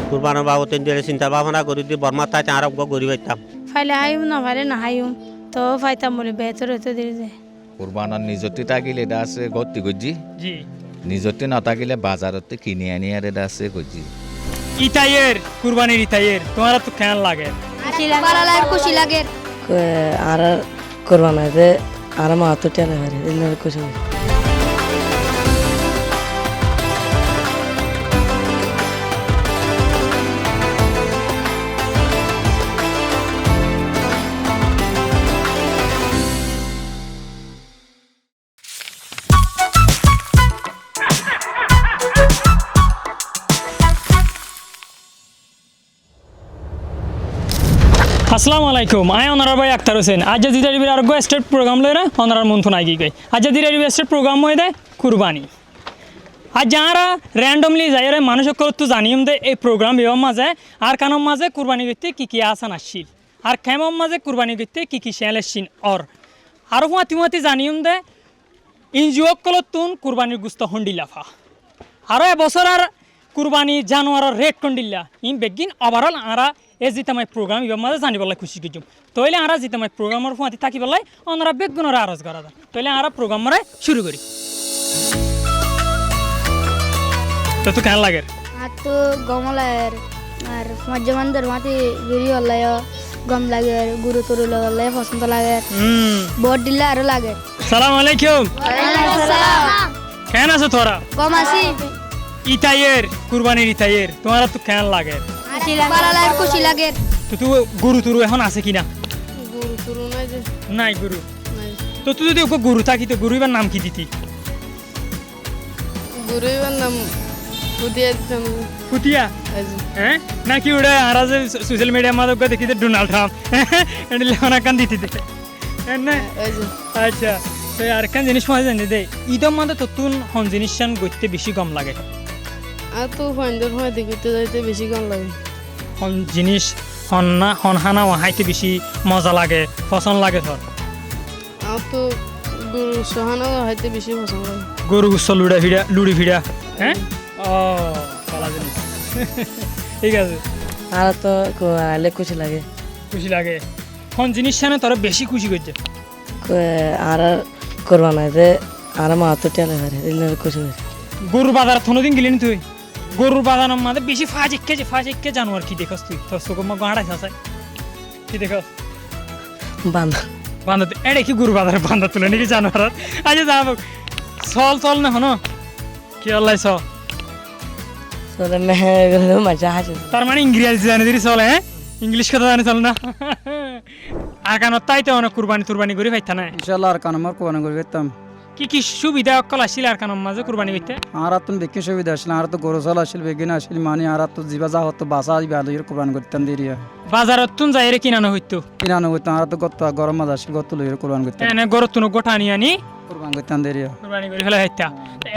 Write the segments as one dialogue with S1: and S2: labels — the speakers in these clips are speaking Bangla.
S1: কুরবানের বাবদ চিন্তা ভাবনা করি দি বর্মা তাই আর গড়ি পাইতাম
S2: ফাইলে হাইম না ফাইলে না হাইম তো ফাইতাম বলে বেতর হতে দিয়ে যায়
S3: কুরবানার নিজতি থাকিলে এটা আছে গতি গজি
S4: জি
S3: নিজতি নাথাকিলে বাজারতে কিনে আনি আর এটা আছে গজি
S4: ইতাইয়ের কুরবানির ইতাইয়ের তোমার তো কেন লাগে
S2: খুশি লাগে
S5: আর কোরবানাতে আর মা তো টেনে পারে এর খুশি
S4: আসসালামু আলাইকুম আয় অনারা ভাই আক্তার হোসেন আজ দিদা টিভির আর স্টেট প্রোগ্রাম লয় না অনারার মন থুন আগে গই আজ দিদা টিভি স্টেট প্রোগ্রাম হয়ে দেয় কুরবানি আর যারা র্যান্ডমলি যাই মানুষ তো জানিম দে এই প্রোগ্রাম এবার মাঝে আর কানম মাঝে কুরবানি করতে কী আসান আসছিল আর খেমম মাঝে কুরবানি করতে কী শেয়াল আসছিল আরও মাতি জানিম দে ইনজিওক কলতুন কুরবানির গুস্ত হন্ডি লাফা আরও এবছর আর কুরবানি জানোয়ারের রেট কন্ডিল্লা ইন বেগিন ওভারঅল আরা এ জিতামাই প্রোগ্রাম এবার মাঝে জানি বলাই খুশি গেছুম তইলে আরা জিতামাই প্রোগ্রামের ফাঁতি থাকি বলাই ওনারা বেগুনের আরজ করা যায় তইলে আরা প্রোগ্রাম মারে শুরু করি তো কেন লাগে
S2: আর তো গম লাগে আর মজ্জামানদের মাটি বেরি হলে গম লাগে গুরু তুরু লাগে পছন্দ লাগে বট দিলে আরো লাগে
S4: সালাম আলাইকুম কেন আছো তোরা
S2: গম আসি
S4: ইতাইয়ের কুরবানির ইতাইয়ের তোমার তো কেন লাগে
S2: খুশি লাগে
S4: তো তুই গুরু তুরু এখন আছে কিনা
S2: গুরু তুরু নাই যে
S4: নাই গুরু তো তুই যদি ওকে গুরু থাকি তো গুরু এবার নাম কি দিতি
S6: গুরু এবার নাম ফুটিয়ে দিতাম
S4: ফুটিয়া হ্যাঁ নাকি ওটা আর যে সোশ্যাল মিডিয়ার মাধ্যমে দেখি যে ডোনাল্ড ট্রাম্প এটা লেখনা কান দিতে দে না আচ্ছা তো আর কান জিনিস মজা জানি দে ঈদের মধ্যে তো তুন হন জিনিস করতে বেশি কম লাগে
S6: আর তো ফাইন্ডার হয় দেখতে যাইতে বেশি কম লাগে
S4: হন জিনিস হন হানা হাইতে বেশি মজা লাগে পছন্দ লাগে ধর
S6: আর তো গরু সহানা হাইতে বেশি পছন্দ লাগে
S4: গরু গুচ্ছ লুড়ি ভিড়া হ্যাঁ ও ভালো জিনিস ঠিক আছে
S5: আর তো আলে খুশি লাগে
S4: খুশি লাগে হন জিনিস না তোরা বেশি খুশি করছে
S5: আর কোরবানাতে আর মা তো টেনে পারে এর খুশি
S4: গরুর বাজার থনোদিন গেলি তুই গরুর বাজারের মাঝে বেশি ফাঁজিকে জানোয়ার কি দেখস তুই তোর চোখ মা গাঁড়াইছ আছে কি দেখস
S5: বান্ধা
S4: বান্ধা এড়ে কি গরু বাজারে বান্ধা তুলে নাকি জানোয়ার আচ্ছা যাব চল না হনো কি আল্লাহ চ
S5: চলে মেহে মজা আছে
S4: তার মানে ইংরেজি জানি দিদি চলে হ্যাঁ ইংলিশ কথা জানি চল না আর কেন তাই তো অনেক কুরবানি করে পাইতা না
S7: ইনশাআল্লাহ আর কান আমার কোয়ানা করে গেতাম
S4: কি সুবিধা অকল আসছিল আর কানের মাঝে কুরবানি করতে
S7: আর তো বেশি সুবিধা আসলে আর তো গরু চাল আসলে বেগিন আসলে মানে আর তো জিবা যা হতো বাসা বাদুর কোরবান করতাম দেরিয়া
S4: বাজারত তুন যাই রে কিনানো হইতো
S7: কিনানো করতাম আর তো গত গরম মাছ আসলে গত লইরে কোরবান করতাম
S4: এনে গরত তুন গোটা আনি
S7: কোরবান করতাম দেরিয়া
S4: কুরবানি করে ফেলা হইতা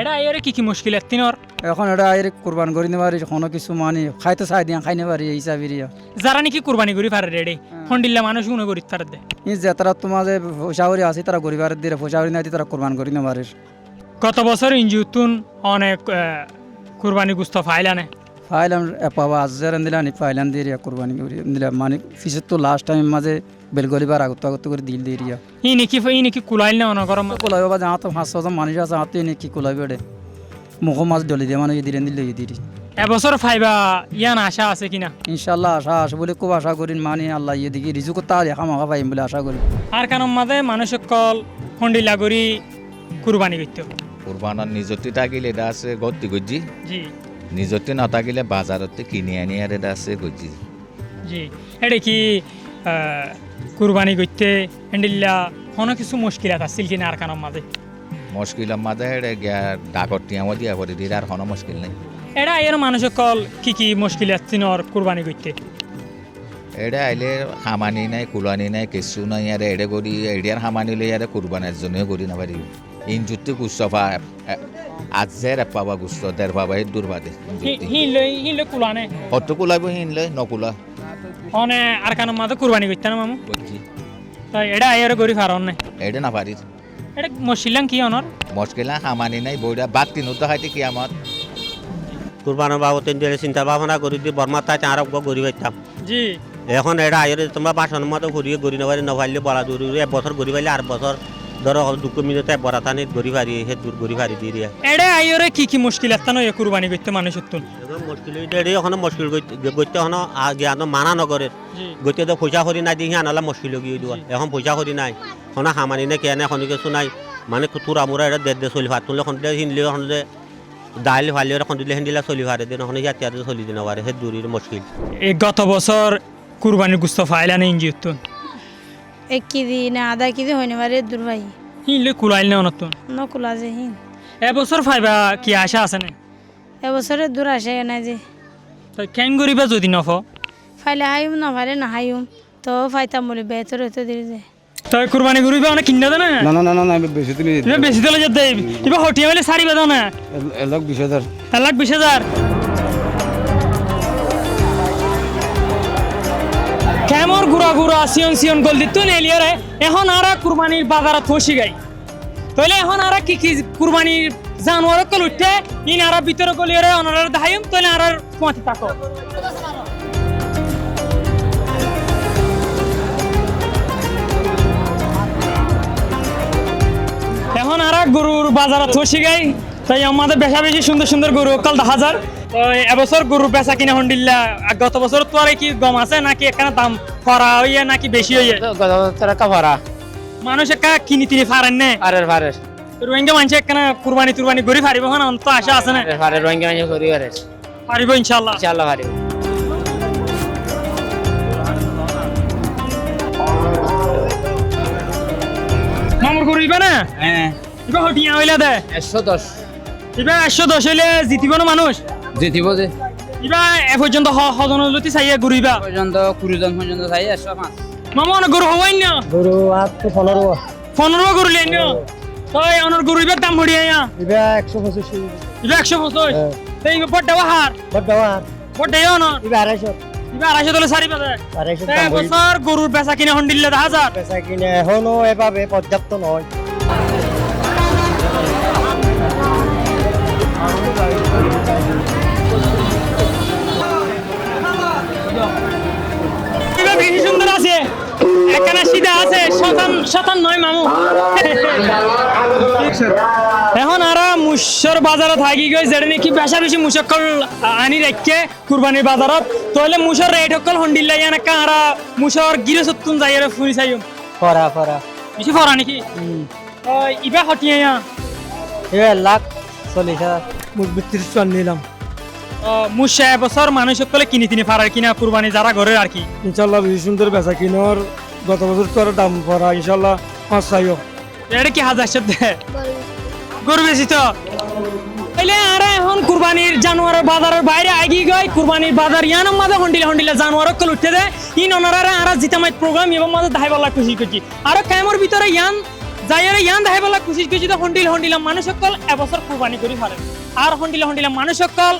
S4: এটা আইরে কি মুশকিল তিনর
S7: এখন এটা আইরে কোরবান করি নে পারি কোনো কিছু মানে খাইতে চাই দিয়া খাই নে পারি এই হিসাবেরিয়া
S4: যারা নাকি কুরবানি করি পারে রেডে ফন্ডিল্লা মানুষ গুণ করি তার দে
S7: ই যে তারা তোমার যে ফসাউরি আছে তারা গরিবার দিয়ে ফসাউরি নাই তারা কোরবান করি নে পারে
S4: গত বছর ইনজুতুন অনেক কুরবানি গুস্ত ফাইলানে
S7: ফাইলাম পাবা আজার দিলানি ফাইলাম দেরিয়া কোরবানি করি দিলা মানে ফিসে তো লাস্ট টাইম মাঝে বেলগলিবার আগত করে দিল দেরিয়া
S4: ই নাকি কুলাইল না অনগরম
S7: কুলাই বাবা যা তো 500 মানুষ আছে হাতে নাকি কুলাই বেড়ে মুখ মাছ ডলি দিয়ে মানে দিলেন দিলে দিদি
S4: এবছর ফাইবা ইয়ান আশা আছে কিনা
S7: ইনশাআল্লাহ আশা আছে বলে খুব আশা করি মানে আল্লাহ ইয়ে দিকে রিজুক তা দেখা মাখা পাইম বলে আশা করি
S4: আর কারণ মাঝে মানুষ কল ফন্ডিল্লা করি কুরবানি করতে
S3: কুরবানার নিজতি থাকিলে এটা আছে গতি গজি
S4: জি
S3: নিজতি নাথাকিলে বাজারতে কিনে আনি আর এটা আছে গজি
S4: জি এটা কি কুরবানি করতে হ্যান্ডিল্লা কোনো কিছু মুশকিলাত আসছিল কিনা আর কারণ মাঝে
S3: মুশকিলের মাঝে ডাকর টিয়া দিয়া করে দিলে আর কোনো মুশকিল নেই
S4: এটা এর মানুষ কল কি মুশকিল আসছিল কুরবানি করতে
S3: এটা আইলে হামানি নাই কুলানি নাই কিছু নাই আর এড়ে করি এড়িয়ার হামানি লই আর কুরবানের জন্য করি না পারি ইনজুতি গুস্তফা আজের পাবা গুস্ত দের পাবা এই দূর বাদে
S4: হিনলে কুলানে
S3: অত কুলাইব হিনলে নকুলা
S4: অনে আর কারণ মাঝে কুরবানি করতে না মামু
S3: বুঝছি
S4: তাই এটা আইয়ার গরি ফারন নাই
S3: এটা না পারি
S4: এটা মুশকিলাং কি অনর
S3: মুশকিল হামানি নাই বইটা বাদ কিনো তো হাইতে কি আমার
S1: কুরবানের বাবদ দিলে চিন্তা ভাবনা করি দিয়ে বর্মা তাই আরব গড়ি পাইতাম
S4: জি
S1: এখন এটা আইরে তোমরা বাসনের মতো ঘুরিয়ে গড়ি নেবারি নভাইলে বলা দূর এক বছর ঘুরি পাইলে আর বছর ধরো 2 মিনিটে বরাতানি ঘুরি পারি হে দূর ঘুরি পারি দিয়ে
S4: এডে আইরে কি মুশকিল আছে না কুরবানি করতে মানুষের তো
S1: এখন মুশকিল এটা এখন মুশকিল গইতে এখন জ্ঞান মানা নগরের
S4: জি
S1: গইতে তো পয়সা করি নাই দিয়ে আনালা মুশকিল গিয়ে দেওয়া এখন পয়সা করি নাই এখন হামানি নে কেনে এখন কিছু নাই মানে তুরা মুরা এটা দেড় চলি ভাত তুললে এখন হিনলে এখন দাইল ভালি এখন দিলে হিন্দিলা চলি ভারে দিন এখন ইয়াতে চলি দিন পারে হে দূরের মুশকিল
S4: এই গত বছর কুরবানির গুস্ত ফাইলা না ইঞ্জি তো
S2: 1 কেজি না আধা কেজি হইনে পারে দূর ভাই
S4: হিনলে কুলাইল না অনত
S2: নকুলা যে হিন
S4: এবছর ফাইবা কি আশা আছে না
S2: এবছরে দূর আসে না যে
S4: তো কেন গরিবা যদি নফ
S2: ফাইলে হাইম না ফাইলে না হাইম তো ফাইতাম বলে বেতর হইতে দিলে যে
S4: তো কুরবানি গরিবা অনেক কিনা দেয় না
S7: না না না না না বেশি দিন
S4: তুমি বেশি দিলে যেতে এবার হটিয়া বলে সারি বেদা না
S7: 1,20,000
S4: 1,20,000 কেমন গুড়া সিয়ন গল দিত নেলিয়ারে এখন আর কুরবানির বাজারে থসি গাই তাহলে এখন আর কি কুরবানির জানোয়ার কল উঠতে ইন আর ভিতরে গলিয়ারে অনার দাহাইম তাহলে আর পথে থাকো এখন আর গরুর বাজারে থসি গাই তাই আমাদের বেশা বেশি সুন্দর গরু কাল 10,000 তো এবছর গরু বেচা কিনা হন্ডিল্লা গত বছর তো আর কি গম আছে নাকি এখানে দাম করা হইয়া নাকি বেশি হইয়া মানুষ একা কিনি তিনি ফারেন নে রোহিঙ্গা মানুষ এখানে কুরবানি তুরবানি গরি ফারিব এখন তো আশা আছে না পারিব ইনশাল্লাহ মামুর গরু ইবা না ইবা হটিয়া হইলা দে
S5: 110
S4: ইবা 110 হইলে জিতিব না মানুষ
S5: জিতিব যে
S4: ইবা এ পর্যন্ত হজনলতি চাইয়া গরু ইবা
S5: পর্যন্ত 20 জন পর্যন্ত চাই 105
S4: মামা অনেক গরু হওয়াই না
S7: গরু আর তো 15
S4: গরু লেন তাই অনেক গরু ইবার দাম হড়িয়া
S7: ইবা 125
S4: ইবা 125 তাই ইবা বড় হার বড় না
S7: ইবা 250
S4: ইবা 250 তোলে সারি বাদে
S7: 250
S4: তাই বছর গরুর বেচা কিনা হন্ডিল্লা 10,000
S7: পয়সা কিনে এখনো এভাবে পর্যাপ্ত নয়
S4: ইবা বেশি সুন্দর আছে এখানে সিধা আছে শতান নয় মামু এখন আর মুসর বাজারে থাকি গই যেটা নাকি বেশা বেশি মুসকল আনি রেখে কুরবানির বাজারত তাহলে মুসর রেট সকল হন্ডিল লাগে না কারা মুসর গিরে সত্তুন যাই রে ফুরি চাইম
S7: ফরা
S4: বেশি ফরা নাকি ইবা হটিয়া
S7: এ লাখ 40,000 মুখ 32 নিলাম
S4: মুসা বছর মানুষ সকলে কিনি তিনি ফারার কিনা কুরবানি যারা ঘরে আর কি
S7: ইনশাআল্লাহ বেশি সুন্দর বেচা কিনোর গত বছর তো আর দাম পড়া ইনশাআল্লাহ 5 চাইও
S4: এটা কি হাজার সাথে গরু বেশি তো তাইলে আর এখন কুরবানির জানোয়ারের বাজারের বাইরে আগি গই কুরবানির বাজার ইয়ান মাঝে হন্ডিলা জানোয়ার কল উঠতে দে ইন ওনারা আর জিতামাই প্রোগ্রাম এবং মাঝে দাইবালা খুশি করছি আর কামর ভিতরে ইয়ান যাইরে ইয়ান দাইবালা খুশি করছি তো হন্ডিলা মানুষ সকল এবছর কুরবানি করি পারে আর হন্ডিলা মানুষ সকল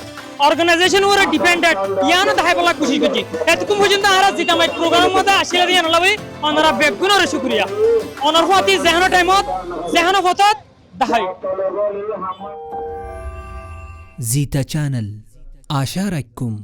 S4: অর্গানাইজেশন ওরা ডিপেন্ডেন্ট ইয়ান দাইবালা খুশি করছি এতক্ষণ পর্যন্ত আর জিতামাই প্রোগ্রাম মধ্যে আসিলা দিয়ে নলাবি ওনারা বেগুনের শুকরিয়া ওনার হতি যেহানো টাইমত যেহানো হতত দাহাই
S8: زيتا channel आशा रखूं